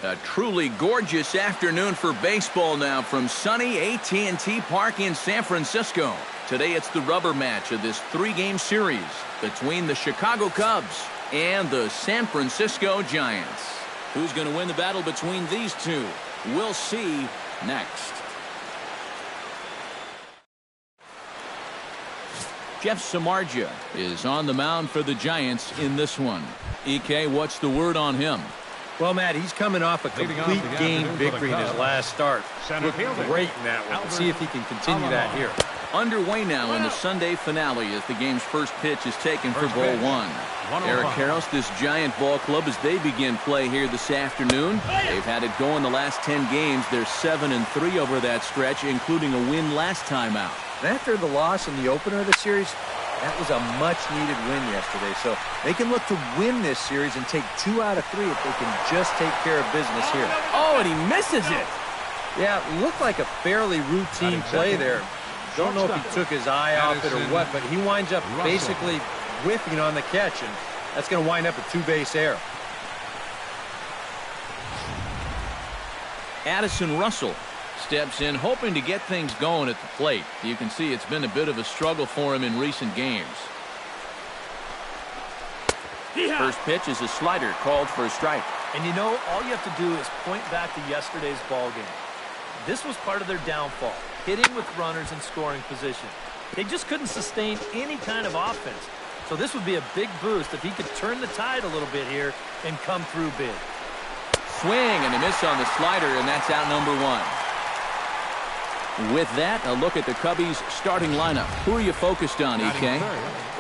A truly gorgeous afternoon for baseball now from sunny AT&T Park in San Francisco. Today it's the rubber match of this three-game series between the Chicago Cubs and the San Francisco Giants. Who's going to win the battle between these two? We'll see next. Jeff Samardzija is on the mound for the Giants in this one. EK, what's the word on him? Well, Matt, he's coming off a complete game victory in his last start. Looked great in that one. Let's see if he can continue that here. Underway now in the Sunday finale as the game's first pitch is taken for ball one. Eric Karros, this Giant ball club, as they begin play here this afternoon. They've had it going the last 10 games. They're 7-3 over that stretch, including a win last time out. And after the loss in the opener of the series, that was a much-needed win yesterday. So they can look to win this series and take 2 out of 3 if they can just take care of business here. Oh, and he misses it. Yeah, it looked like a fairly routine play there. Don't know if he took his eye off it or what, but he winds up basically whiffing on the catch, and that's going to wind up a 2-base error. Addison Russell steps in hoping to get things going at the plate. You can see it's been a bit of a struggle for him in recent games. First pitch is a slider called for a strike. And you know, all you have to do is point back to yesterday's ball game. This was part of their downfall, hitting with runners in scoring position. They just couldn't sustain any kind of offense. So this would be a big boost if he could turn the tide a little bit here and come through big. Swing and a miss on the slider, and that's out number 1. With that, a look at the Cubbies' starting lineup. Who are you focused on, EK?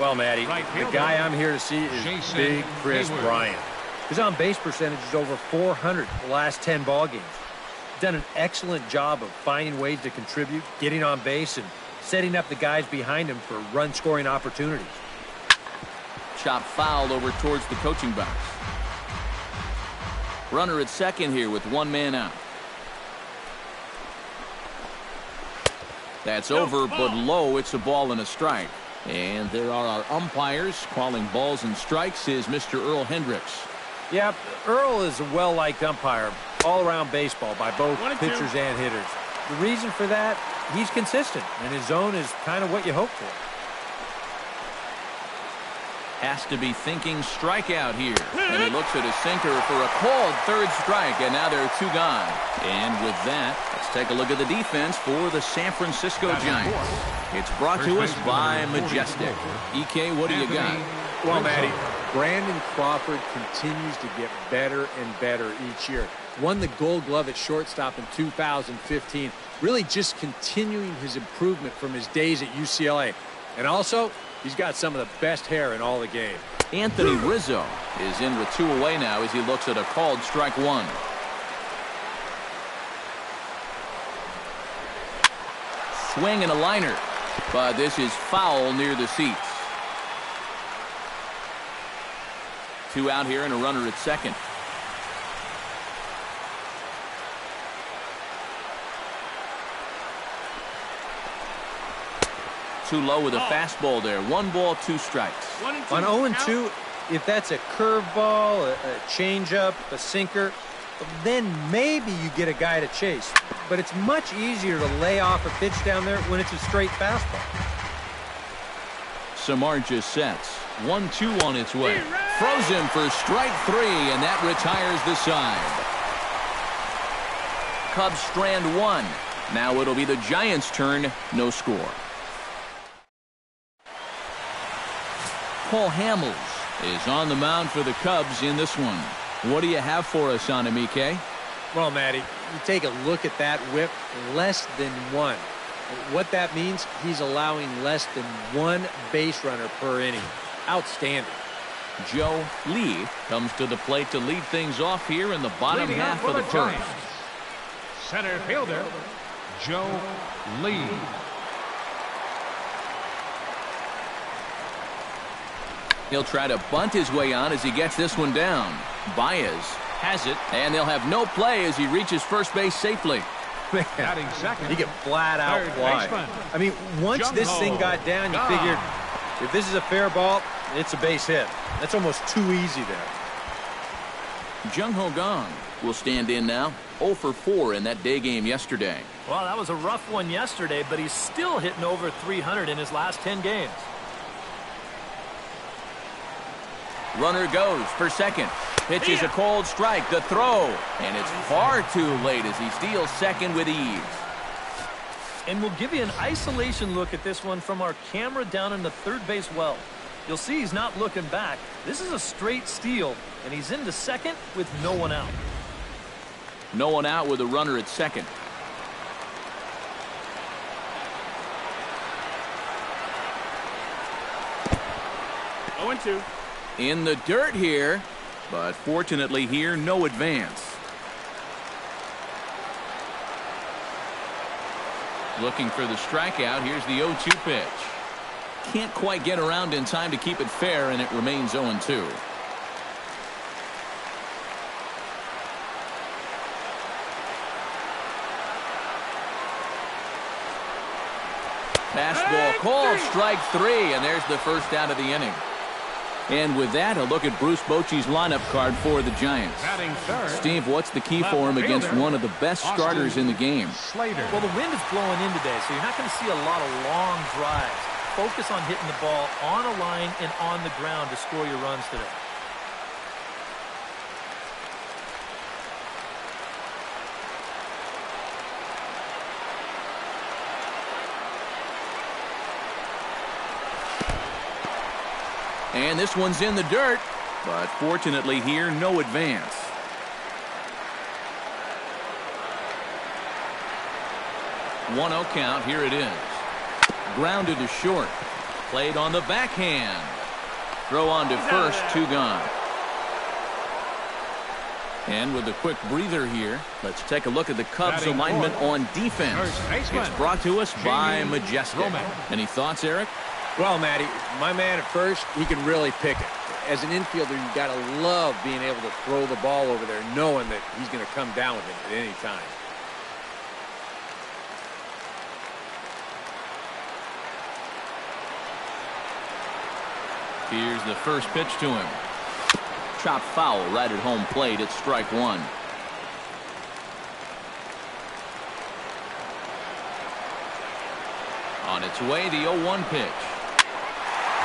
Well, Matty, the guy I'm here to see is Big Chris Bryant. His on-base percentage is over 400 the last 10 ball games. He's done an excellent job of finding ways to contribute, getting on base, and setting up the guys behind him for run-scoring opportunities. Chop foul over towards the coaching box. Runner at second here with 1 man out. That's over, but low. It's a ball and a strike. And there are our umpires calling balls and strikes is Mr. Earl Hendricks. Yeah, Earl is a well-liked umpire all around baseball by both pitchers and hitters. The reason for that, he's consistent, and his zone is kind of what you hope for. Has to be thinking strikeout here. And he looks at a sinker for a called third strike, and now there are 2 gone. And with that, let's take a look at the defense for the San Francisco Giants. It's brought to us by Majestic. EK, what do you got? Well, Matty, Brandon Crawford continues to get better and better each year. Won the Gold Glove at shortstop in 2015, really just continuing his improvement from his days at UCLA. And also, he's got some of the best hair in all the game. Anthony Rizzo is in with 2 away now as he looks at a called strike 1. Swing and a liner, but this is foul near the seats. 2 out here and a runner at second. Too low with a fastball there. 1 ball, 2 strikes. On 0-2, if that's a curveball, a changeup, a sinker, then maybe you get a guy to chase. But it's much easier to lay off a pitch down there when it's a straight fastball. Samardzija sets. 1-2 on its way. Frozen for strike 3, and that retires the side. Cubs strand 1. Now it'll be the Giants' turn. No score. Paul Hamels is on the mound for the Cubs in this one. What do you have for us on him, EK? Well, Matty, you take a look at that whip, less than 1. What that means, he's allowing less than 1 base runner per inning. Outstanding. Joe Lee comes to the plate to lead things off here in the bottom half of the first. Center fielder, Joe Lee. He'll try to bunt his way on as he gets this one down. Baez has it, and they'll have no play as he reaches first base safely. Batting second. He can flat out fly. I mean, once this thing got down, you figured if this is a fair ball, it's a base hit. That's almost too easy there. Jung-Ho Gong will stand in now. 0 for 4 in that day game yesterday. Well, that was a rough one yesterday, but he's still hitting over 300 in his last 10 games. Runner goes for second. Pitch is a cold strike. The throw. And it's far too late as he steals second with ease. And we'll give you an isolation look at this one from our camera down in the third base well. You'll see he's not looking back. This is a straight steal, and he's into second with no one out. No one out with a runner at second. Oh, 0-2. In the dirt here, but fortunately here, no advance. Looking for the strikeout. Here's the 0-2 pitch. Can't quite get around in time to keep it fair, and it remains 0-2. Fastball called, strike 3, and there's the first out of the inning. And with that, a look at Bruce Bochy's lineup card for the Giants. Steve, what's the key for him against one of the best starters in the game? Slater. Well, the wind is blowing in today, so you're not going to see a lot of long drives. Focus on hitting the ball on a line and on the ground to score your runs today. And this one's in the dirt, but fortunately here, no advance. One 0 count. Here it is. Grounded to short. Played on the backhand. Throw on to first. 2 gone. And with a quick breather here, let's take a look at the Cubs alignment on defense. It's brought to us by Majestic. Any thoughts, Eric? Well, Matty, my man at first, he can really pick it. As an infielder, you've got to love being able to throw the ball over there, knowing that he's going to come down with it at any time. Here's the first pitch to him. Chopped foul right at home plate. It's strike 1. On its way, the 0-1 pitch.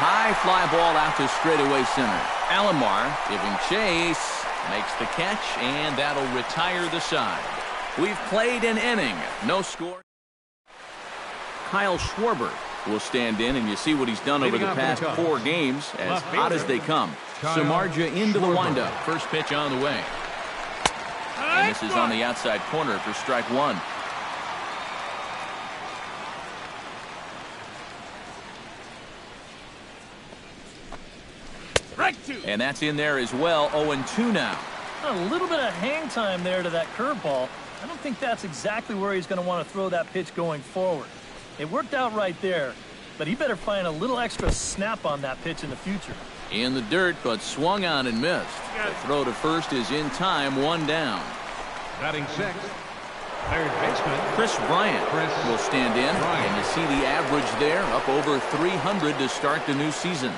High fly ball out to straightaway center. Alomar giving chase. Makes the catch, and that'll retire the side. We've played an inning. No score. Kyle Schwarber will stand in, and you see what he's done over the past 4 games. As hot as they come. Samardzija into the windup. First pitch on the way. And this is on the outside corner for strike 1. And that's in there as well. 0-2 now. A little bit of hang time there to that curveball. I don't think that's exactly where he's going to want to throw that pitch going forward. It worked out right there, but he better find a little extra snap on that pitch in the future. In the dirt, but swung on and missed. The throw to first is in time. 1 down. Batting 6th, third baseman Chris Bryant will stand in, and you see the average there, up over 300 to start the new season.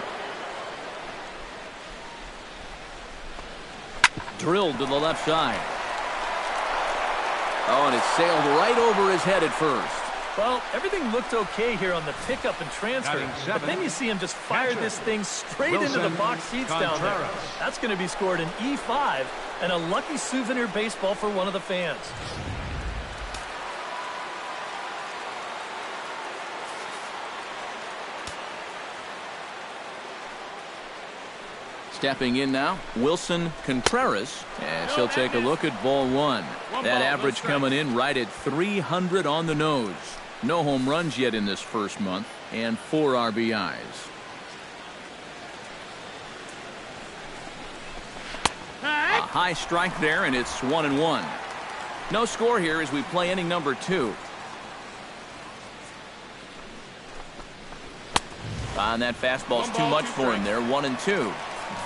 Drilled to the left side. Oh, and it sailed right over his head at first. Well, everything looked okay here on the pickup and transfer, but then you see him just fire this thing straight into the box seats down there. That's going to be scored an E5 and a lucky souvenir baseball for one of the fans. Stepping in now, Wilson Contreras, and she'll take a look at ball 1. That average coming in right at 300 on the nose. No home runs yet in this first month, and 4 RBIs. A high strike there, and it's 1-1. No score here as we play inning number 2. And that fastball's too much for him there. 1-2.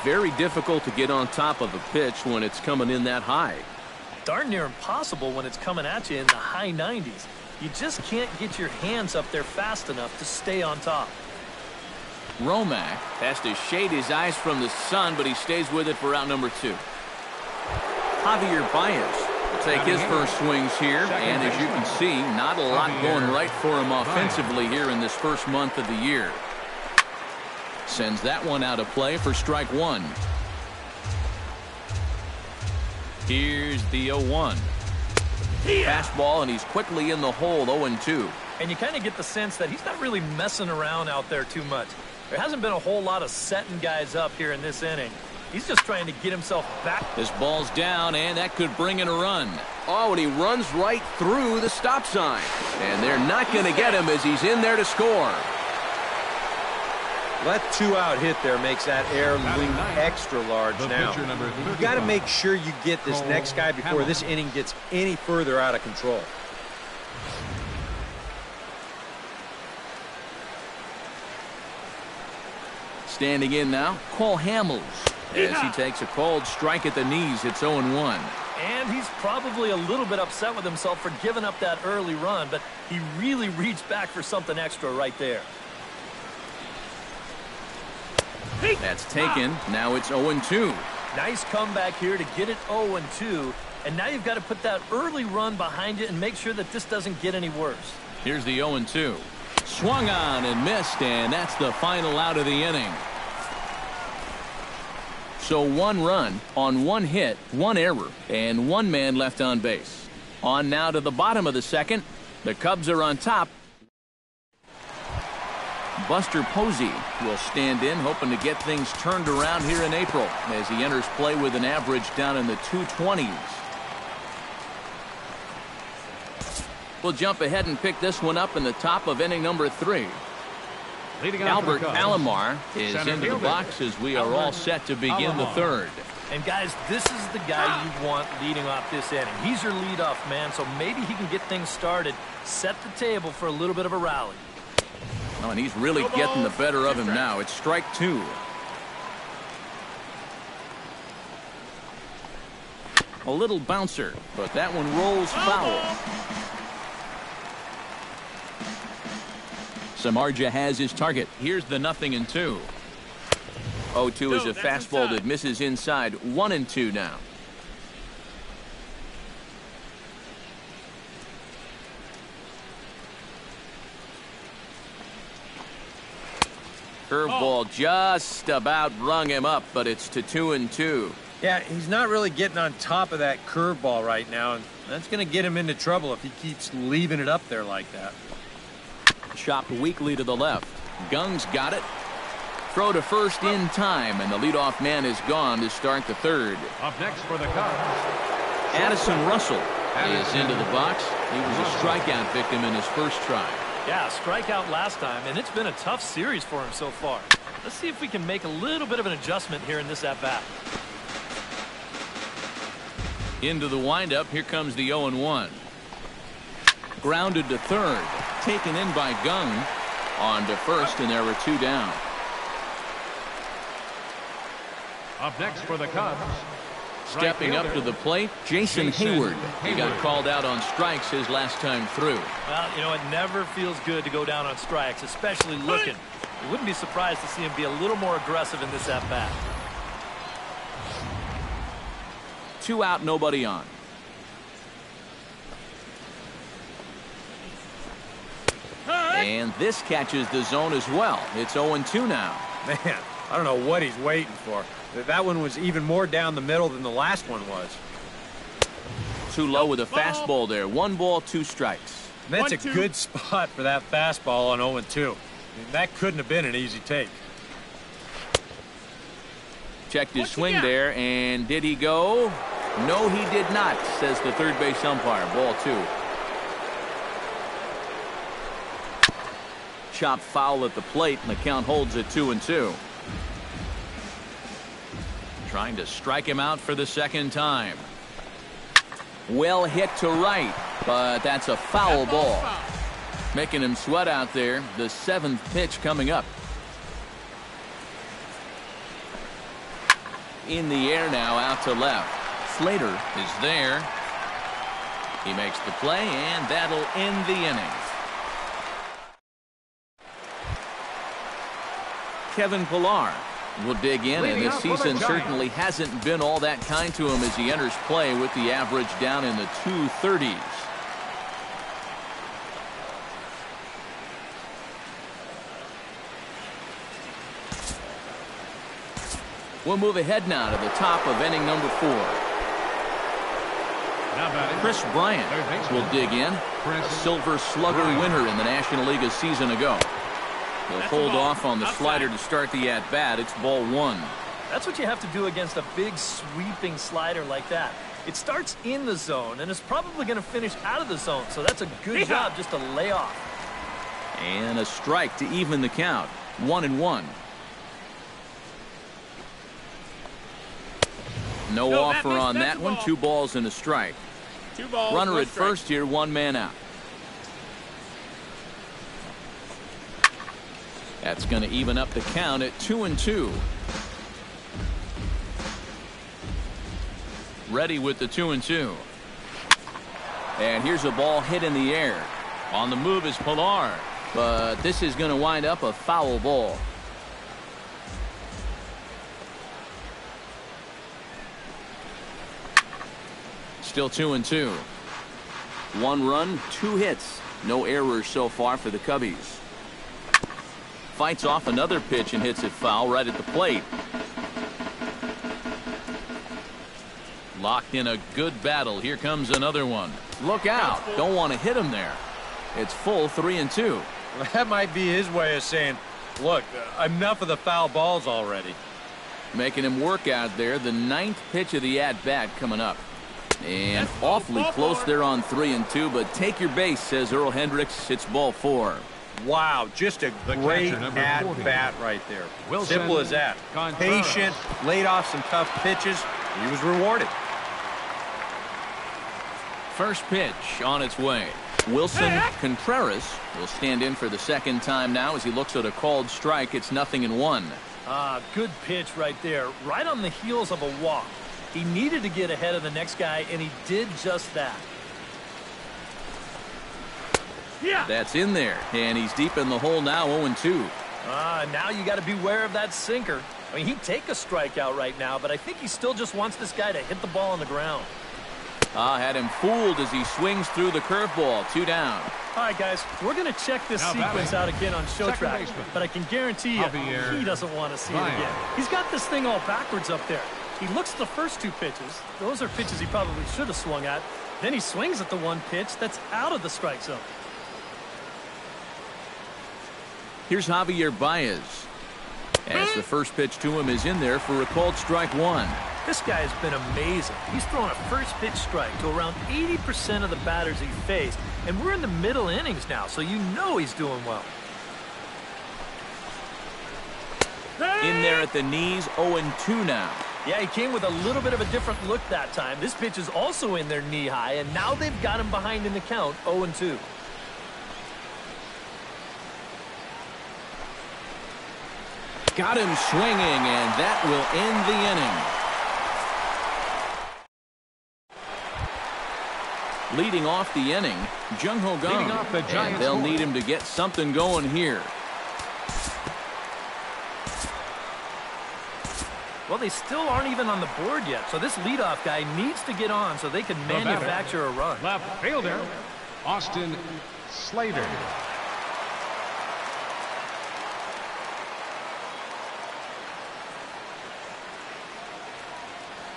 Very difficult to get on top of a pitch when it's coming in that high. Darn near impossible when it's coming at you in the high 90s. You just can't get your hands up there fast enough to stay on top. Romack has to shade his eyes from the sun, but he stays with it for out number 2. Javier Baez will take his first swings here. And as you can see, not a lot going right for him offensively here in this first month of the year. Sends that one out of play for strike one. Here's the 0-1. Fastball, and he's quickly in the hole, 0-2. And you kind of get the sense that he's not really messing around out there too much. There hasn't been a whole lot of setting guys up here in this inning. He's just trying to get himself back. This ball's down, and that could bring in a run. Oh, and he runs right through the stop sign. And they're not going to get him as he's in there to score. That 2-out hit there makes that air loom extra large now. You've got to make sure you get this next guy before this inning gets any further out of control. Standing in now, Cole Hamels. As he takes a cold strike at the knees, it's 0-1. And he's probably a little bit upset with himself for giving up that early run, but he really reached back for something extra right there. That's taken. Now it's 0-2. Nice comeback here to get it 0-2. And now you've got to put that early run behind you and make sure that this doesn't get any worse. Here's the 0-2. Swung on and missed, and that's the final out of the inning. So 1 run on 1 hit, 1 error, and 1 man left on base. On now to the bottom of the second. The Cubs are on top. Buster Posey will stand in, hoping to get things turned around here in April as he enters play with an average down in the 220s. We'll jump ahead and pick this one up in the top of inning number 3. Albert Alomar is into the box as we are all set to begin the third. And guys, this is the guy you want leading off this inning. He's your leadoff man, so maybe he can get things started, set the table for a little bit of a rally. Oh, and he's really getting the better of him now. It's strike 2. A little bouncer, but that one rolls foul. Samardzija has his target. Here's the 0-2. 0-2 is a fastball that misses inside. 1-2 now. Curveball just about rung him up, but it's to 2-2. Yeah, he's not really getting on top of that curveball right now, and that's going to get him into trouble if he keeps leaving it up there like that. Chopped weakly to the left. Gung's got it. Throw to first in time, and the leadoff man is gone to start the third. Up next for the Cubs, Addison Russell is into the box. He was a strikeout victim in his first try. Yeah, strikeout last time, and it's been a tough series for him so far. Let's see if we can make a little bit of an adjustment here in this at-bat. Into the windup, here comes the 0-1. Grounded to third. Taken in by Gung. On to first, and there were 2 down. up next for the Cubs. Stepping up to the plate, Jason Hayward. He got called out on strikes his last time through. Well, you know, it never feels good to go down on strikes, especially looking. You wouldn't be surprised to see him be a little more aggressive in this at-bat. 2 out, nobody on. And this catches the zone as well. It's 0-2 now. Man, I don't know what he's waiting for. That one was even more down the middle than the last one was. Too low with a fastball there. 1 ball, 2 strikes. That's a good spot for that fastball on 0-2. I mean, that couldn't have been an easy take. Checked his swing there, and did he go? No, he did not, says the third base umpire. Ball 2. Chop foul at the plate, and the count holds at 2-2. Trying to strike him out for the second time. Well hit to right, but that's a foul ball. Making him sweat out there. The 7th pitch coming up. In the air now, out to left. Slater is there. He makes the play, and that'll end the inning. Kevin Pillar We'll dig in, and this season certainly hasn't been all that kind to him as he enters play with the average down in the 230s. We'll move ahead now to the top of inning number 4. Chris Bryant will dig in, a Silver Slugger winner in the National League a season ago. He'll hold off on the slider to start the at-bat. It's ball 1. That's what you have to do against a big sweeping slider like that. It starts in the zone and is probably going to finish out of the zone, so that's a good job just to lay off. And a strike to even the count. 1-1. No offer on that one. 2 balls and a strike. 2 balls. Runner at first here, 1 man out. That's going to even up the count at 2-2. Ready with the 2-2. And here's a ball hit in the air. On the move is Pilar, but this is going to wind up a foul ball. Still 2-2. 1 run, 2 hits. No errors so far for the Cubbies. Fights off another pitch and hits it foul right at the plate. Locked in a good battle. Here comes another one. Look out. Don't want to hit him there. It's full 3-2. Well, that might be his way of saying, look, enough of the foul balls already. Making him work out there. The 9th pitch of the at-bat coming up. And awfully close there on 3-2, but take your base, says Earl Hendricks. It's ball 4. Wow, just a great at-bat right there. Simple as that. Patient, laid off some tough pitches. He was rewarded. First pitch on its way. Wilson Contreras will stand in for the second time now as he looks at a called strike. It's 0-1. Good pitch right there. Right on the heels of a walk. He needed to get ahead of the next guy, and he did just that. That's in there, and he's deep in the hole now, 0-2. Now you got to beware of that sinker. I mean, he'd take a strikeout right now, but I think he still just wants this guy to hit the ball on the ground. Had him fooled as he swings through the curveball. 2 down. All right, guys, we're going to check this sequence out again on Showtrack, but I can guarantee you he doesn't want to see it again. He's got this thing all backwards up there. He looks at the first 2 pitches. Those are pitches he probably should have swung at. Then he swings at the 1 pitch that's out of the strike zone. Here's Javier Baez. As the first pitch to him is in there for a called strike 1. This guy has been amazing. He's thrown a first pitch strike to around 80% of the batters he faced. And we're in the middle innings now, so you know he's doing well. In there at the knees, 0-2 now. Yeah, he came with a little bit of a different look that time. This pitch is also in there knee high, and now they've got him behind in the count, 0-2. Got him swinging, and that will end the inning. Leading off the inning, Jung Ho Kang, and they'll need him to get something going here. Well, they still aren't even on the board yet, so this leadoff guy needs to get on so they can manufacture a run. Left fielder, Austin Slater.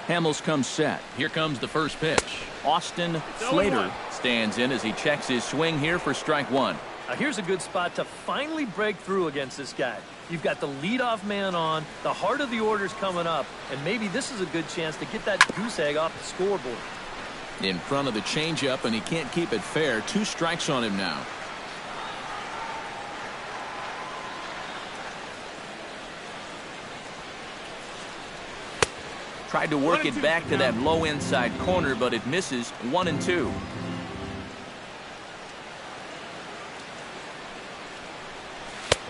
Hamels comes set. Here comes the first pitch. Austin Slater stands in as he checks his swing here for strike 1. Now here's a good spot to finally break through against this guy. You've got the leadoff man on, the heart of the order's coming up, and maybe this is a good chance to get that goose egg off the scoreboard. In front of the changeup, and he can't keep it fair. 2 strikes on him now. Tried to work it back to that low inside corner, but it misses. 1-2.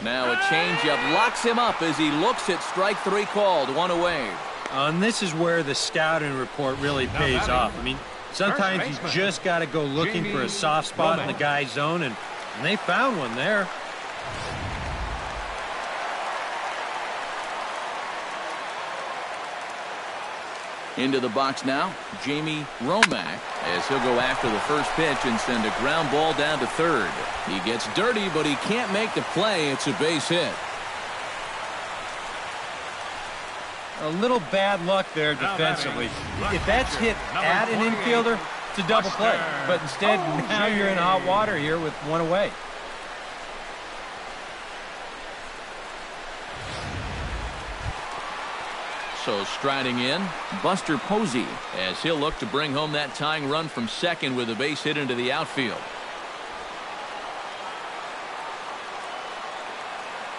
Now a changeup locks him up as he looks at strike 3 called. 1 away. And this is where the scouting report really pays off. I mean, sometimes you just got to go looking for a soft spot in the guy's zone, and they found one there. Into the box now, Jamie Romack, as he'll go after the first pitch and send a ground ball down to third. He gets dirty, but he can't make the play. It's a base hit. A little bad luck there defensively. If that's hit at an infielder, it's a double play. But instead, now you're in hot water here with one away. So striding in, Buster Posey, as he'll look to bring home that tying run from second with a base hit into the outfield.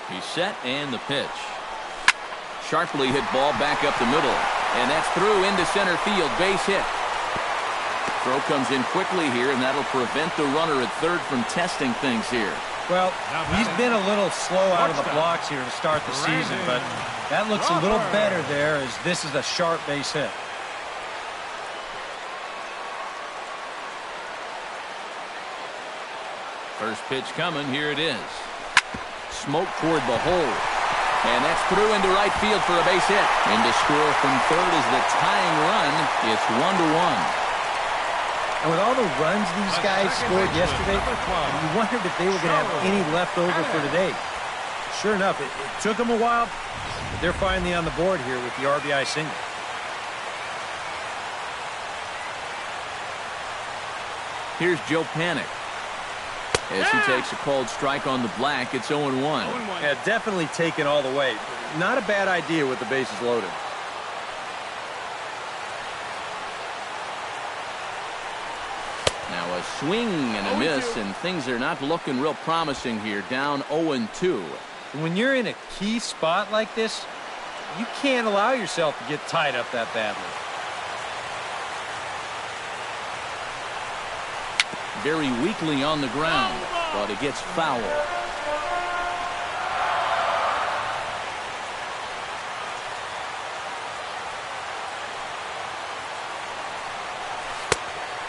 He's set and the pitch. Sharply hit ball back up the middle, and that's through into center field, base hit. Throw comes in quickly here, and that'll prevent the runner at third from testing things here. Well, he's been a little slow out of the blocks here to start the season, but that looks a little better there as this is a sharp base hit. First pitch coming, here it is. Smoke toward the hole. And that's through into right field for a base hit. And to score from third is the tying run. It's 1-1. And with all the runs these guys scored yesterday, you wondered if they were going to have any left over for today. Sure enough, it took them a while, but they're finally on the board here with the RBI single. Here's Joe Panik. As he takes a called strike on the black, it's 0-1. Yeah, definitely taken all the way. Not a bad idea with the bases loaded. Now a swing and a miss, and things are not looking real promising here, down 0-2. When you're in a key spot like this, you can't allow yourself to get tied up that badly. Very weakly on the ground, but it gets foul.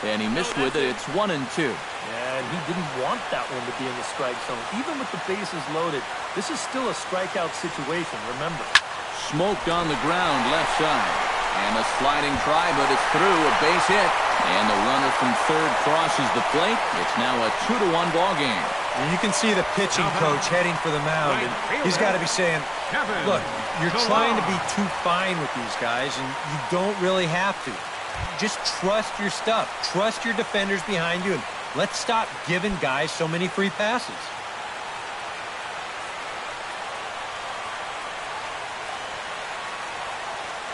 And he missed with it. It's 1-2. Yeah, and he didn't want that one to be in the strike zone. Even with the bases loaded, this is still a strikeout situation, remember. Smoked on the ground, left side. And a sliding try, but it's through, a base hit. And the runner from third crosses the plate. It's now a 2-1 ball game. And you can see the pitching coach heading for the mound, and he's got to be saying, look, you're trying to be too fine with these guys, and you don't really have to. Just trust your stuff. Trust your defenders behind you, and let's stop giving guys so many free passes.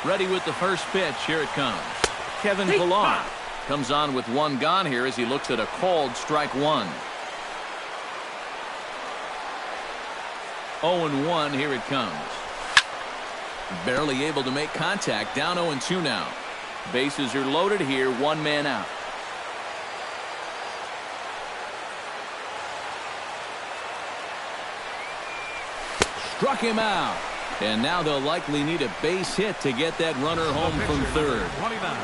Ready with the first pitch. Here it comes. Kevin Pillar comes on with one gone here as he looks at a called strike one. 0-1. Here it comes. Barely able to make contact. Down 0-2 now. Bases are loaded here. One man out. Struck him out. And now they'll likely need a base hit to get that runner home from third.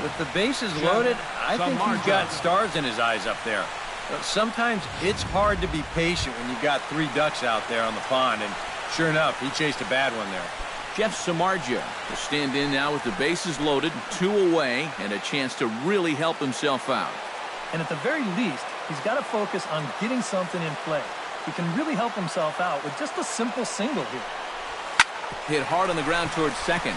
With the bases loaded, I think he's got stars in his eyes up there. But sometimes it's hard to be patient when you've got three ducks out there on the pond, and sure enough, he chased a bad one there. Jeff Samardzija will stand in now with the bases loaded, 2 away, and a chance to really help himself out. And at the very least, he's got to focus on getting something in play. He can really help himself out with just a simple single here. Hit hard on the ground towards second.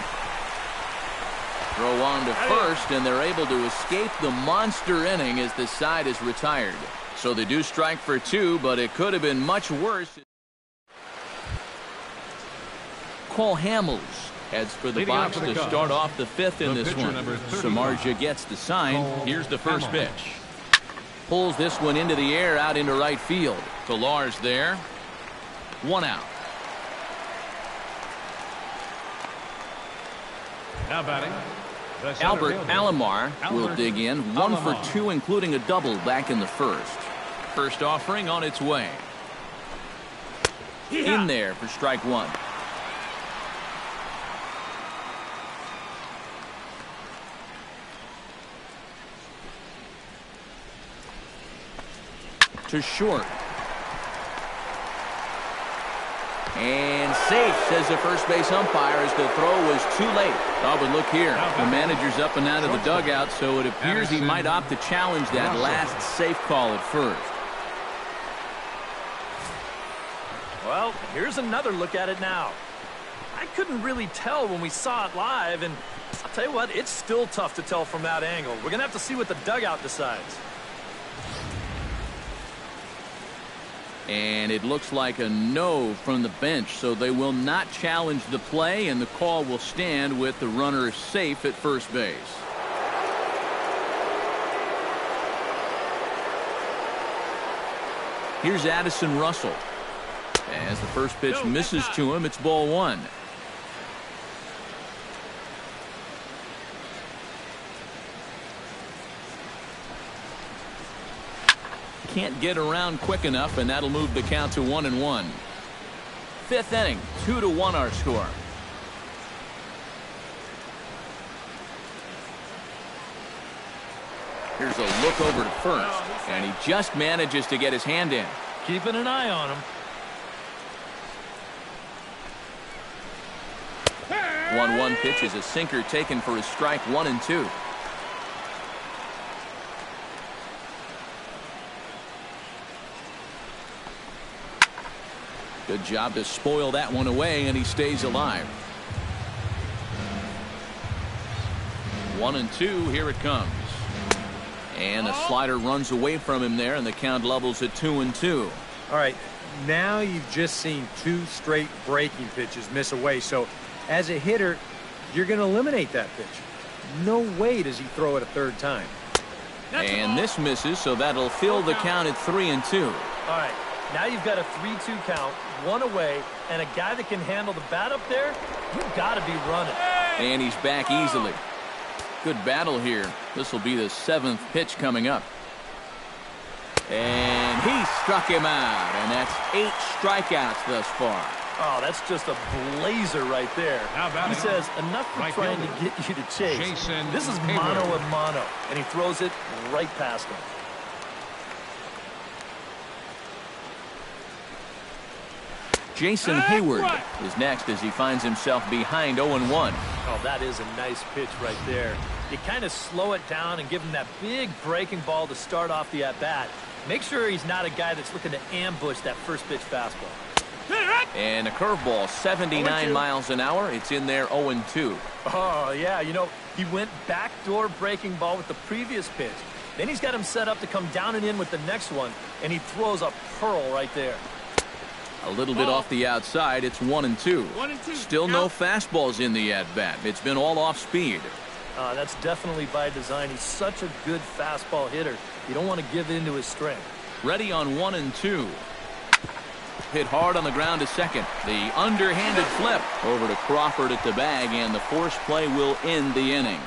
Throw on to first, and they're able to escape the monster inning as the side is retired. So they do strike for 2, but it could have been much worse. Cole Hamels heads for the box to start off the 5th in this one. Samardzija gets the sign. Here's the first pitch. Pulls this one into the air out into right field. Pillar's there. 1 out. Now batting, Albert Alomar will dig in. 1 for 2, including a double back in the first. First offering on its way. In there for strike 1. To short. And safe, says the first base umpire, as the throw was too late. Oh, but look here. The manager's up and out of the dugout, so it appears he might opt to challenge that last safe call at first. Well, here's another look at it now. I couldn't really tell when we saw it live, and I'll tell you what, it's still tough to tell from that angle. We're going to have to see what the dugout decides. And it looks like a no from the bench, so they will not challenge the play, and the call will stand with the runner safe at first base. Here's Addison Russell. As the first pitch misses to him, it's ball one. Can't get around quick enough, and that'll move the count to 1-1. Fifth inning, 2-1 our score. Here's a look over to first, and he just manages to get his hand in. Keeping an eye on him. 1-1 pitch is a sinker taken for a strike, 1-2. Good job to spoil that one away, and he stays alive. 1-2, here it comes. And a slider runs away from him there, and the count levels at 2-2. All right, now you've just seen two straight breaking pitches miss away, so as a hitter, you're going to eliminate that pitch. No way does he throw it a third time. And this misses, so that'll fill the count at 3-2. All right. Now you've got a 3-2 count, one away, and a guy that can handle the bat up there, you've got to be running. And he's back easily. Good battle here. This will be the seventh pitch coming up. And he struck him out, and that's 8 strikeouts thus far. Oh, that's just a blazer right there. He says, enough for trying to get you to chase. This is mano a mano, and he throws it right past him. Jason Hayward is next as he finds himself behind 0-1. Oh, that is a nice pitch right there. You kind of slow it down and give him that big breaking ball to start off the at-bat. Make sure he's not a guy that's looking to ambush that first pitch fastball. And a curveball, 79 miles an hour. It's in there, 0-2. Oh, yeah, you know, he went backdoor breaking ball with the previous pitch. Then he's got him set up to come down and in with the next one, and he throws a pearl right there. A little bit off the outside. It's 1-2. Still no fastballs in the at-bat. It's been all off speed. That's definitely by design. He's such a good fastball hitter. You don't want to give in to his strength. Ready on 1-2. Hit hard on the ground to second. The underhanded flip over to Crawford at the bag, and the force play will end the inning.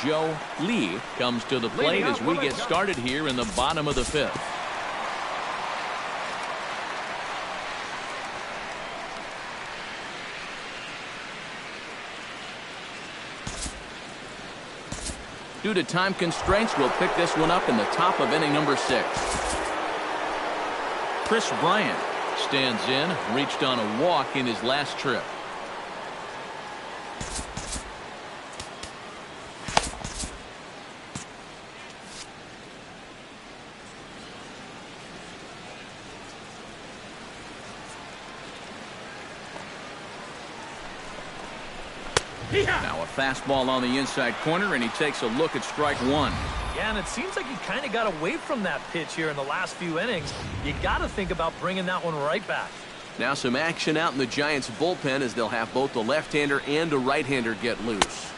Joe Lee comes to the plate as we get started here in the bottom of the fifth. Due to time constraints, we'll pick this one up in the top of inning number 6. Chris Bryant stands in, reached on a walk in his last trip. Now a fastball on the inside corner, and he takes a look at strike one. Yeah, and it seems like he kind of got away from that pitch here in the last few innings. You got to think about bringing that one right back. Now some action out in the Giants bullpen as they'll have both the left-hander and a right-hander get loose.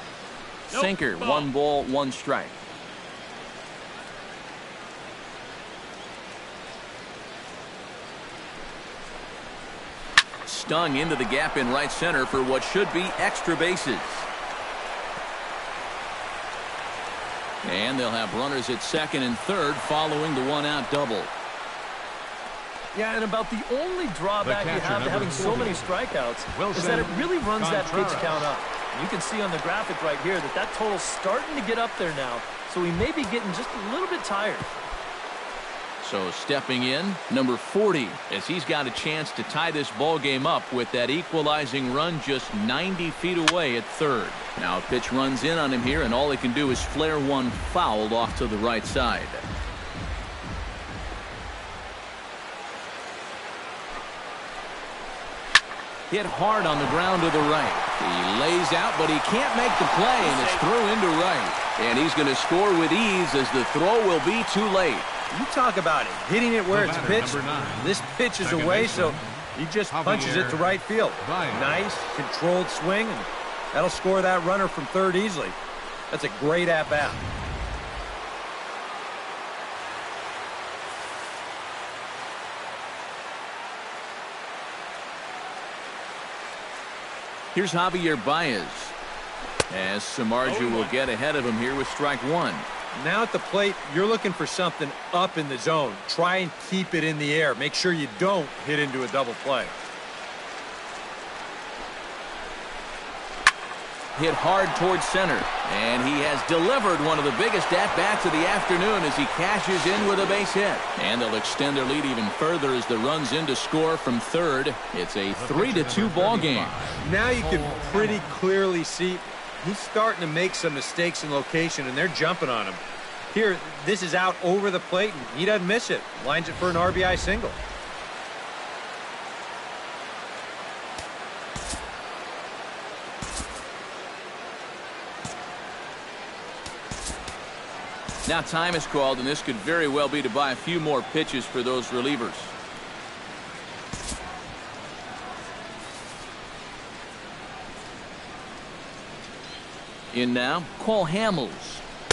Sinker, 1 ball, 1 strike. Stung into the gap in right center for what should be extra bases. And they'll have runners at second and third following the 1-out double. Yeah, and about the only drawback you have to having so many strikeouts is that it really runs that pitch count up. You can see on the graphic right here that total's starting to get up there now, so he may be getting just a little bit tired. So stepping in, number 40, as he's got a chance to tie this ball game up with that equalizing run just 90 feet away at third. Now a pitch runs in on him here, and all he can do is flare one foul off to the right side. Hit hard on the ground to the right. He lays out, but he can't make the play, and it's through into right. And he's going to score with ease as the throw will be too late. You talk about it, hitting it where it's pitched. This pitch is away, so he just punches it to right field. Nice, controlled swing, and that'll score that runner from third easily. That's a great at-bat. Here's Javier Baez, as Samardzija will get ahead of him here with strike one. Now at the plate, you're looking for something up in the zone. Try and keep it in the air. Make sure you don't hit into a double play. Hit hard towards center, and he has delivered one of the biggest at-bats of the afternoon as he cashes in with a base hit. And they'll extend their lead even further as the run's in to score from third. It's a 3-2 ball game. Now you can pretty clearly see he's starting to make some mistakes in location, and they're jumping on him. Here, this is out over the plate, and he doesn't miss it. Lines it for an RBI single. Now time is called, and this could very well be to buy a few more pitches for those relievers. In now, Cole Hamels,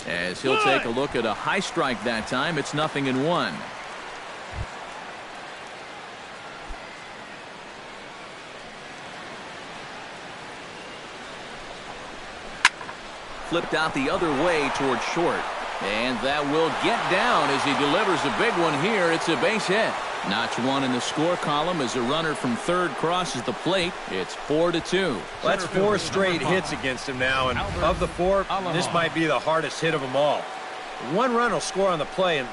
as he'll take a look at a high strike that time. It's 0-1. Flipped out the other way towards short. And that will get down as he delivers a big one here. It's a base hit. Notch one in the score column as a runner from third crosses the plate. It's 4-2. Well, that's 4 straight hits against him now, and of the 4, this might be the hardest hit of them all. One run will score on the play, and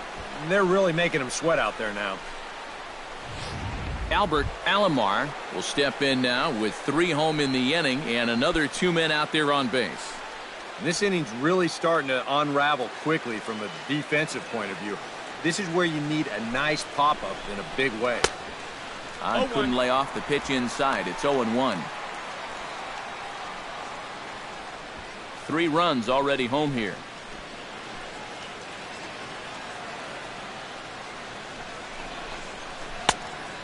they're really making him sweat out there now. Albert Alomar will step in now with 3 home in the inning and another 2 men out there on base. This inning's really starting to unravel quickly from a defensive point of view. This is where you need a nice pop-up in a big way. Couldn't lay off the pitch inside. It's 0-1. 3 runs already home here.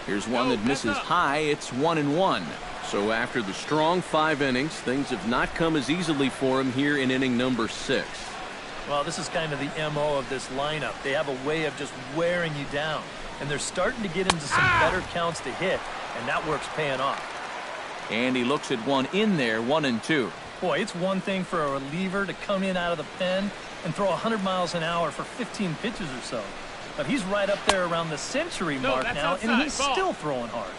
Here's one that misses high. It's 1-1. So after the strong 5 innings, things have not come as easily for him here in inning number 6. Well, this is kind of the MO of this lineup. They have a way of just wearing you down, and they're starting to get into some better counts to hit, and that work's paying off. And he looks at one in there, 1-2. Boy, it's one thing for a reliever to come in out of the pen and throw 100 miles an hour for 15 pitches or so. But he's right up there around the century mark now, and he's still throwing hard.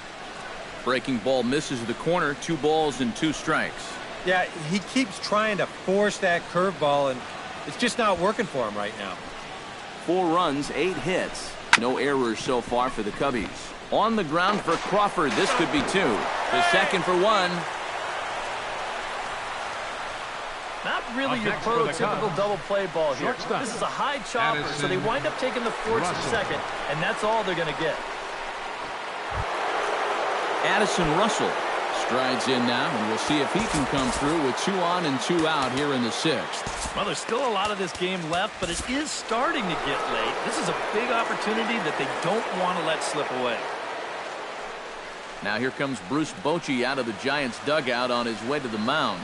Breaking ball misses the corner. 2 balls and 2 strikes. Yeah, he keeps trying to force that curveball, and it's just not working for him right now. 4 runs, 8 hits. No errors so far for the Cubbies. On the ground for Crawford. This could be 2. The second for 1. Not really your prototypical double play ball here. This is a high chopper, so they wind up taking the force at second, and that's all they're going to get. Addison Russell strides in now, and we'll see if he can come through with 2 on and 2 out here in the 6th. Well, there's still a lot of this game left, but it is starting to get late. This is a big opportunity that they don't want to let slip away. Now here comes Bruce Bochy out of the Giants dugout on his way to the mound.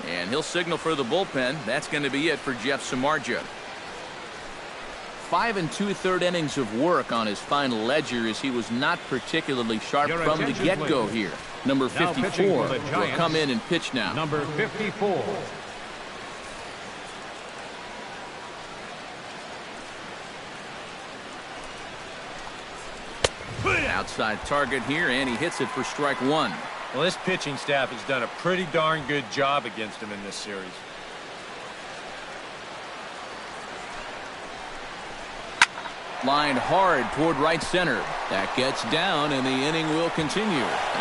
And he'll signal for the bullpen. That's going to be it for Jeff Samardzija. 5 2/3 innings of work on his final ledger as he was not particularly sharp from the get-go here. Number 54 will come in and pitch now. Number 54. Outside target here, and he hits it for strike 1. Well, this pitching staff has done a pretty darn good job against him in this series. Lined hard toward right center. That gets down, and the inning will continue.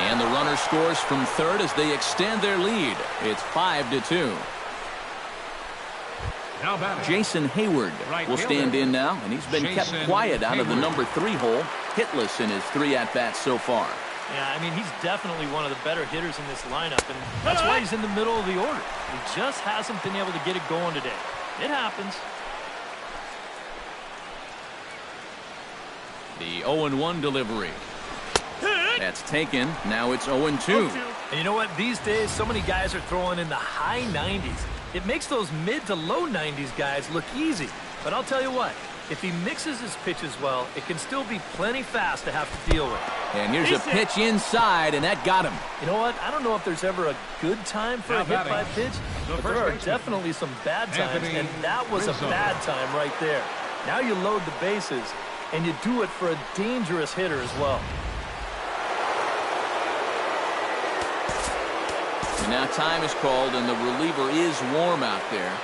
And the runner scores from third as they extend their lead. It's 5-2. Now batting, Jason Hayward will stand in now, and he's been kept quiet out of the number 3 hole. Hitless in his 3 at-bats so far. Yeah, I mean, he's definitely one of the better hitters in this lineup, and that's why he's in the middle of the order. He just hasn't been able to get it going today. It happens. The 0-1 delivery. That's taken. Now it's 0-2. And you know what? These days, so many guys are throwing in the high 90s. It makes those mid to low 90s guys look easy. But I'll tell you what, if he mixes his pitches well, it can still be plenty fast to have to deal with. And here's a pitch inside, and that got him. You know what? I don't know if there's ever a good time for a hit by pitch, but there are definitely some bad times, and that was a bad time right there. Now you load the bases, and you do it for a dangerous hitter as well. And now time is called, and the reliever is warm out there.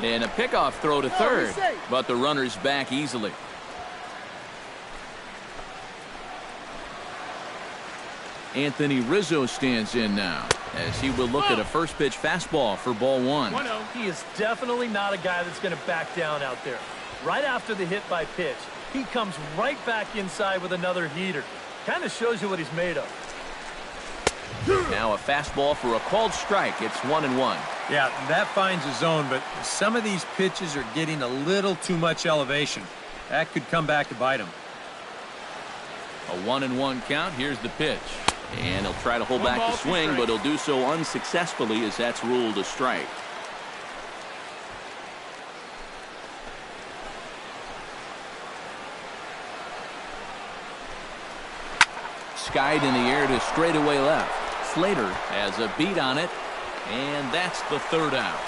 And a pickoff throw to third, but the runner's back easily. Anthony Rizzo stands in now as he will look at a first pitch fastball for ball 1. He is definitely not a guy that's going to back down out there. Right after the hit by pitch, he comes right back inside with another heater. Kind of shows you what he's made of. Now a fastball for a called strike. It's 1-1. Yeah, that finds a zone, but some of these pitches are getting a little too much elevation. That could come back to bite him. A 1-1 count. Here's the pitch. And he'll try to hold back the swing, but he'll do so unsuccessfully as that's ruled a strike. Skied in the air to straightaway left. Slater has a beat on it, and that's the third out.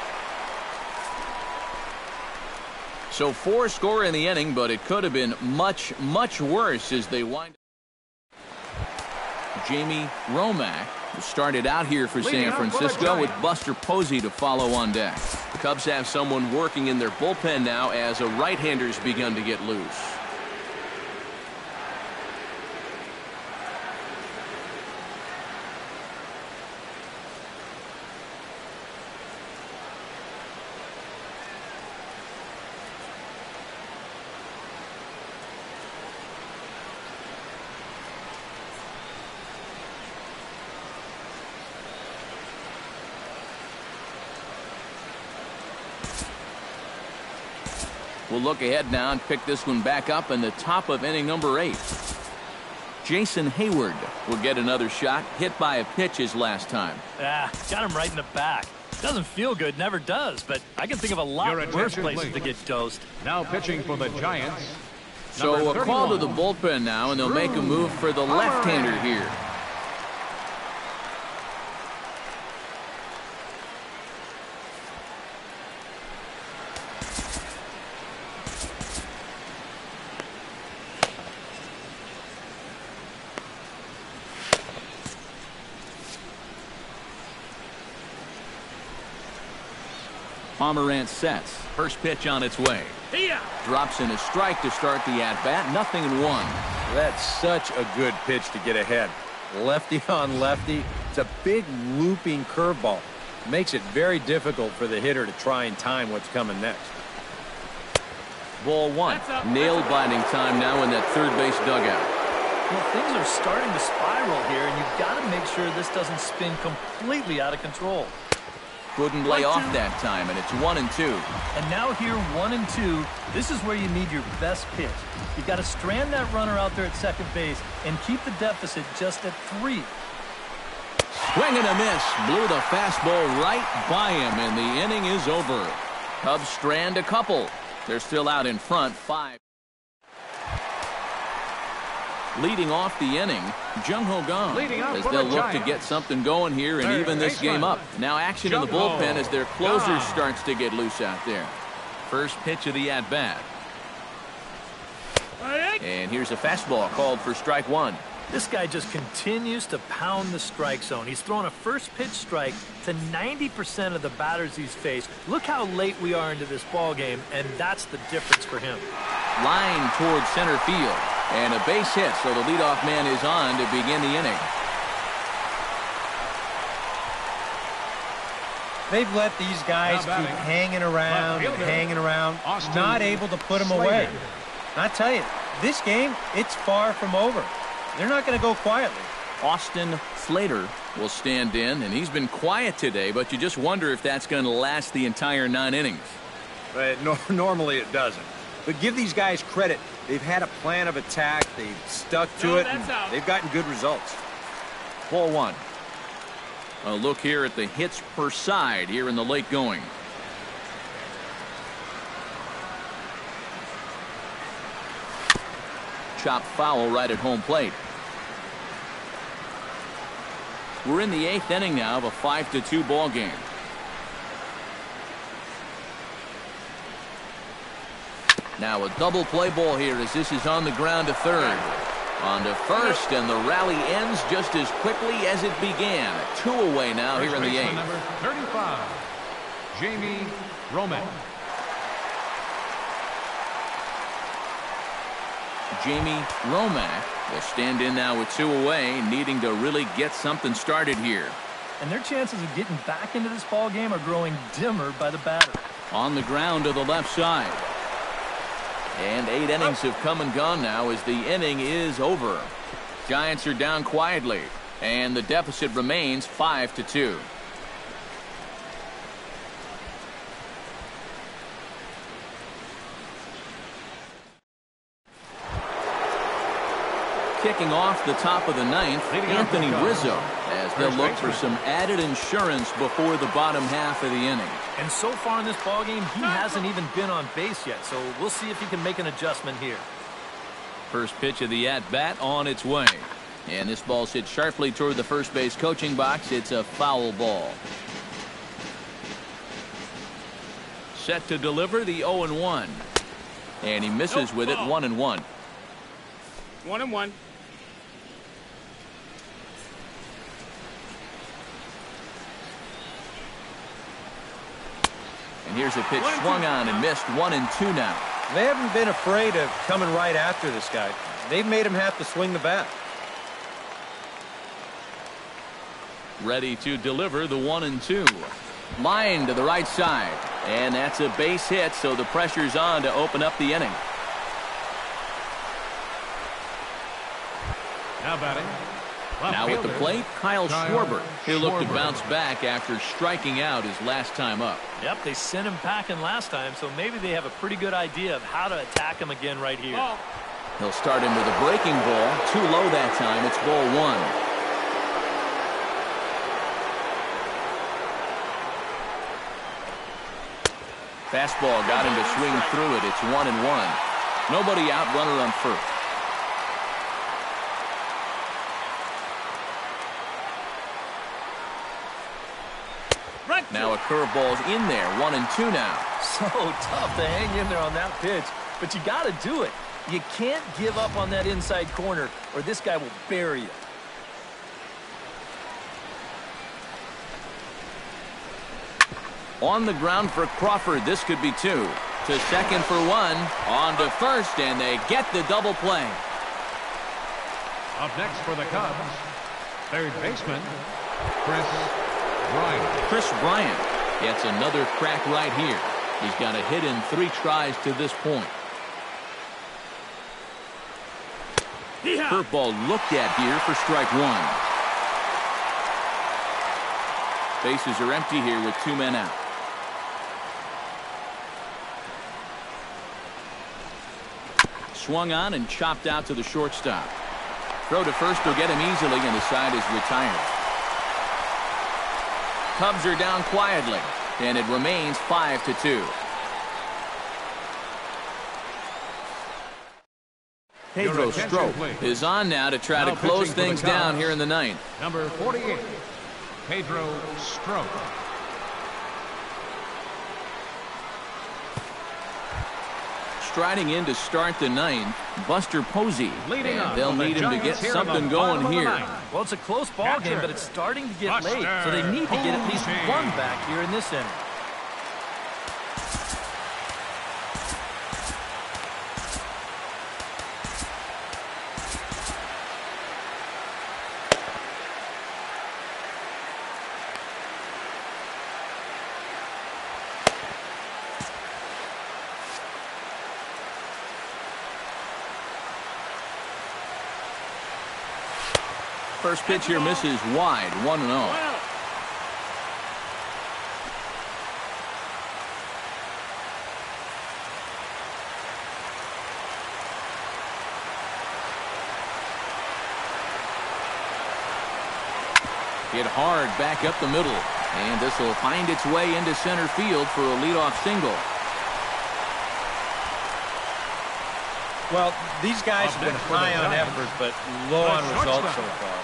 So 4 score in the inning, but it could have been much, much worse as they wind up. Jamie Romack started out here for San Francisco with Buster Posey to follow on deck. The Cubs have someone working in their bullpen now as a right-hander's begun to get loose. We'll look ahead now and pick this one back up in the top of inning number 8. Jason Hayward will get another shot. Hit by a pitch his last time. Got him right in the back. Doesn't feel good, never does, but I can think of a lot worse places to get dosed. Now pitching for the Giants. So a call to the bullpen now, and they'll make a move for the left-hander here. Pomerantz sets. First pitch on its way. Drops in a strike to start the at-bat. 0-1. That's such a good pitch to get ahead. Lefty on lefty. It's a big looping curveball. Makes it very difficult for the hitter to try and time what's coming next. Ball 1. Nail-biting time now in that third base dugout. Well, things are starting to spiral here, and you've got to make sure this doesn't spin completely out of control. Couldn't lay off that time, and it's 1-2. And now here, 1-2. This is where you need your best pitch. You've got to strand that runner out there at second base and keep the deficit just at 3. Swing and a miss. Blew the fastball right by him, and the inning is over. Cubs strand a couple. They're still out in front, 5. Leading off the inning, Jung-Ho Kang, as they'll look to get something going here and even this game up. Now action in the bullpen as their closer starts to get loose out there. First pitch of the at-bat. And here's a fastball called for strike one. This guy just continues to pound the strike zone. He's thrown a first pitch strike to 90% of the batters he's faced. Look how late we are into this ball game, and that's the difference for him. Line towards center field. And a base hit, so the leadoff man is on to begin the inning. They've let these guys keep hanging around and hanging around, not able to put them away. And I tell you, this game, it's far from over. They're not going to go quietly. Austin Slater will stand in, and he's been quiet today, but you just wonder if that's going to last the entire 9 innings. Normally it doesn't. But give these guys credit. They've had a plan of attack. They've stuck to it, and they've gotten good results. Ball one. A look here at the hits per side here in the late going. Chop foul right at home plate. We're in the 8th inning now of a 5-2 ball game. Now a double play ball here as this is on the ground to third. On to first, and the rally ends just as quickly as it began. 2 away now here in the 8th. Number 35, Jamie Romack. Jamie Romack will stand in now with 2 away, needing to really get something started here. And their chances of getting back into this ball game are growing dimmer by the batter. On the ground to the left side. And 8 innings have come and gone now as the inning is over. Giants are down quietly, and the deficit remains 5-2. Kicking off the top of the 9th, Anthony Rizzo, as they'll look for some added insurance before the bottom half of the inning. And so far in this ballgame, he hasn't even been on base yet, so we'll see if he can make an adjustment here. First pitch of the at-bat on its way. And this ball's hit sharply toward the first base coaching box. It's a foul ball. Set to deliver the 0-1. And he misses with it 1-1. 1-1. And here's a pitch swung on and missed 1-2 now. They haven't been afraid of coming right after this guy. They've made him have to swing the bat. Ready to deliver the 1-2. Line to the right side. And that's a base hit, so the pressure's on to open up the inning. Now batting. Now at the plate, Kyle Schwarber. He'll look to bounce back after striking out his last time up. Yep, they sent him packing last time, so maybe they have a pretty good idea of how to attack him again right here. He'll start him with a breaking ball. Too low that time. It's ball 1. Fastball got him to swing through it. It's 1-1. Nobody out, runner on first. Now a curveball's in there. 1-2 now. So tough to hang in there on that pitch, but you got to do it. You can't give up on that inside corner, or this guy will bury you. On the ground for Crawford. This could be 2. To second for 1. On to first, and they get the double play. Up next for the Cubs, third baseman, Chris Bryant gets another crack right here. He's got a hit in 3 tries to this point. Curveball looked at here for strike 1. Bases are empty here with 2 men out. Swung on and chopped out to the shortstop. Throw to first will get him easily, and the side is retired. Cubs are down quietly, and it remains 5-2. Pedro Strop is on now to try to close things down here in the 9th. Number 48, Pedro Strop. striding in to start the ninth, Buster Posey. Leading And up they'll on the need him to Giants get here in the something bottom going of the here. ninth. Well, it's a close ball game, but it's starting to get late, so they need to get at least one back here in this inning. First pitch here misses wide, 1-0. Hit hard back up the middle, and this will find its way into center field for a leadoff single. Well, these guys have been high on effort, but low on results so far.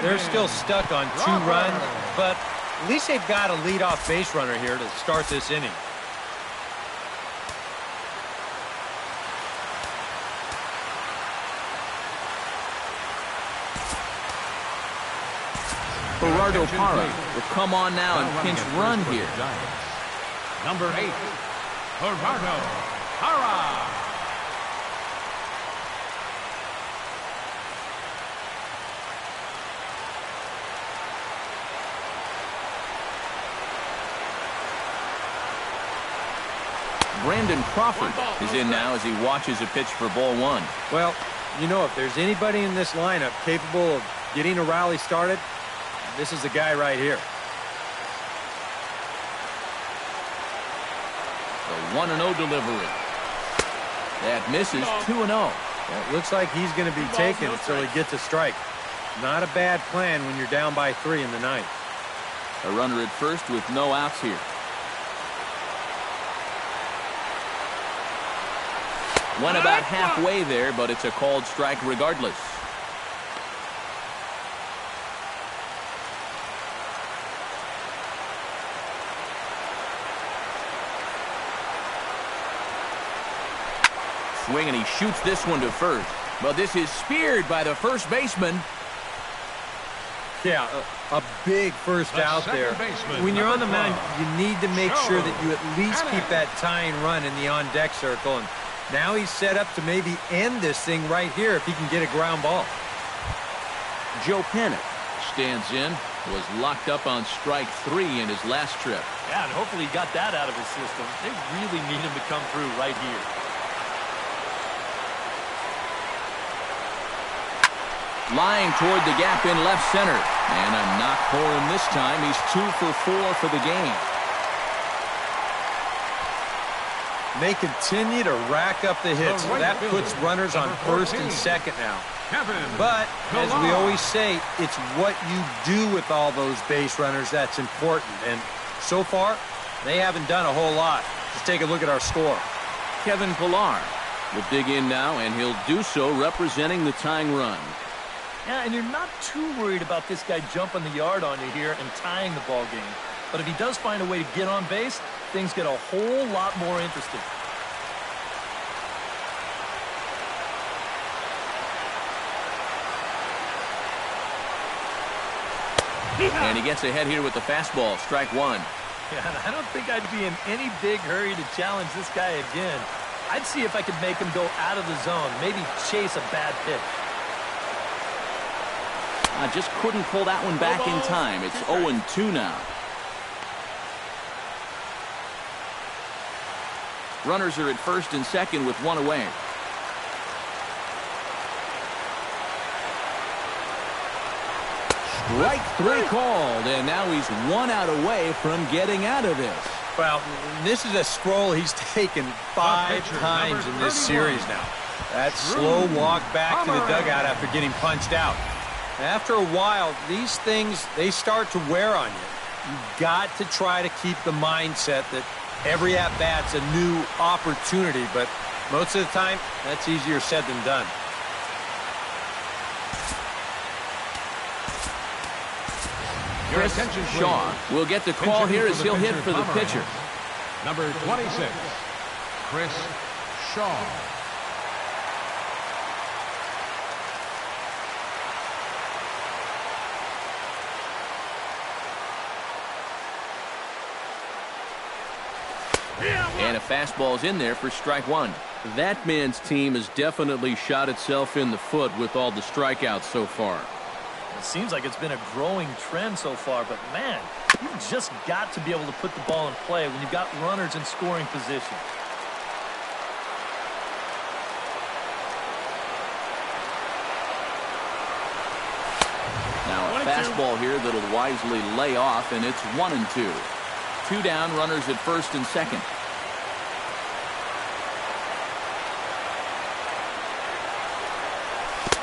They're still stuck on 2 runs, but at least they've got a leadoff base runner here to start this inning. Gerardo Parra will come on now and pinch run here. Number 8, Gerardo Parra. Brandon Crawford is in now as he watches a pitch for ball 1. Well, you know, if there's anybody in this lineup capable of getting a rally started, this is the guy right here. The 1-0 delivery. That misses 2-0. It looks like he's going to be taken until he gets a strike. Not a bad plan when you're down by 3 in the ninth. A runner at first with no outs here. Went about halfway there, but it's a called strike regardless. Swing, and he shoots this one to first. But this is speared by the first baseman. Yeah, a big first out there. When you're on the mound, you need to make sure that you at least keep that tying run in the on-deck circle. And now he's set up to maybe end this thing right here if he can get a ground ball. Joe Panik stands in, was locked up on strike 3 in his last trip. Yeah, and hopefully he got that out of his system. They really need him to come through right here. Lying toward the gap in left center. And a knock for him this time. He's 2 for 4 for the game. They continue to rack up the hits. That puts runners on first and second now. But, as we always say, it's what you do with all those base runners that's important. And so far, they haven't done a whole lot. Just take a look at our score. Kevin Pillar will dig in now, and he'll do so representing the tying run. Yeah, and you're not too worried about this guy jumping the yard on you here and tying the ball game. But if he does find a way to get on base, things get a whole lot more interesting. And he gets ahead here with the fastball, strike 1. Yeah, and I don't think I'd be in any big hurry to challenge this guy again. I'd see if I could make him go out of the zone, maybe chase a bad pitch. I just couldn't pull that one back in time. It's 0-2 now. Runners are at first and second with 1 away. Strike 3 called, and now he's 1 out away from getting out of this. Well, this is a scroll he's taken 5 times in this series now. That slow walk back to the dugout after getting punched out. After a while, these things, they start to wear on you. You've got to try to keep the mindset that every at-bat's a new opportunity, but most of the time, that's easier said than done. Chris Shaw will get the call here as he'll hit for the pitcher. Number 26, Chris Shaw. And a fastball's in there for strike one. That man's team has definitely shot itself in the foot with all the strikeouts so far. It seems like it's been a growing trend so far, but man, you've just got to be able to put the ball in play when you've got runners in scoring position. Now a fastball here that'll wisely lay off, and it's 1-2. 2 down, runners at first and second.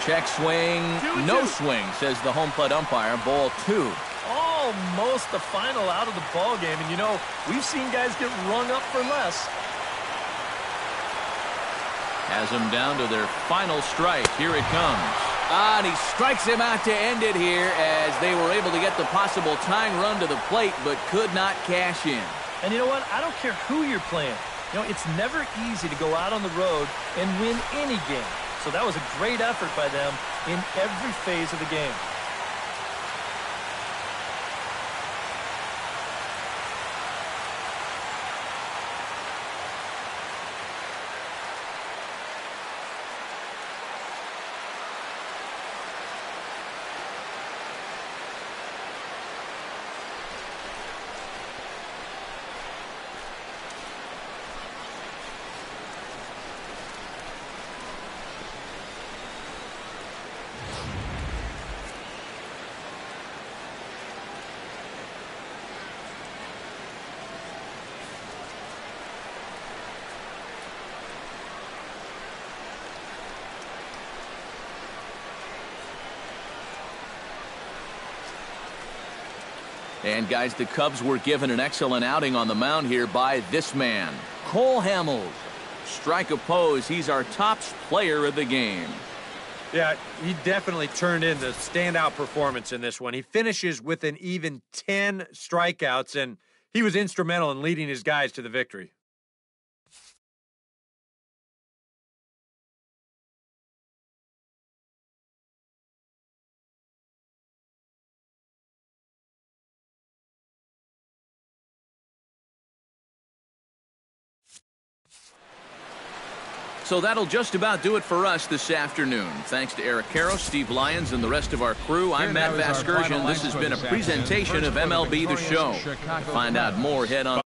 Check swing, no swing, says the home plate umpire. Ball 2. Almost the final out of the ball game, and you know, we've seen guys get rung up for less. Has them down to their final strike. Here it comes. And he strikes him out to end it here as they were able to get the possible tying run to the plate, but could not cash in. And you know what? I don't care who you're playing. You know, it's never easy to go out on the road and win any game. So that was a great effort by them in every phase of the game. And guys, the Cubs were given an excellent outing on the mound here by this man, Cole Hamels. Strike oppose, he's our top player of the game. Yeah, he definitely turned in the standout performance in this one. He finishes with an even 10 strikeouts, and he was instrumental in leading his guys to the victory. So that'll just about do it for us this afternoon. Thanks to Eric Karros, Steve Lyons, and the rest of our crew. I'm Matt Vasgersian. This has been a presentation of MLB The Show. To find out more, head on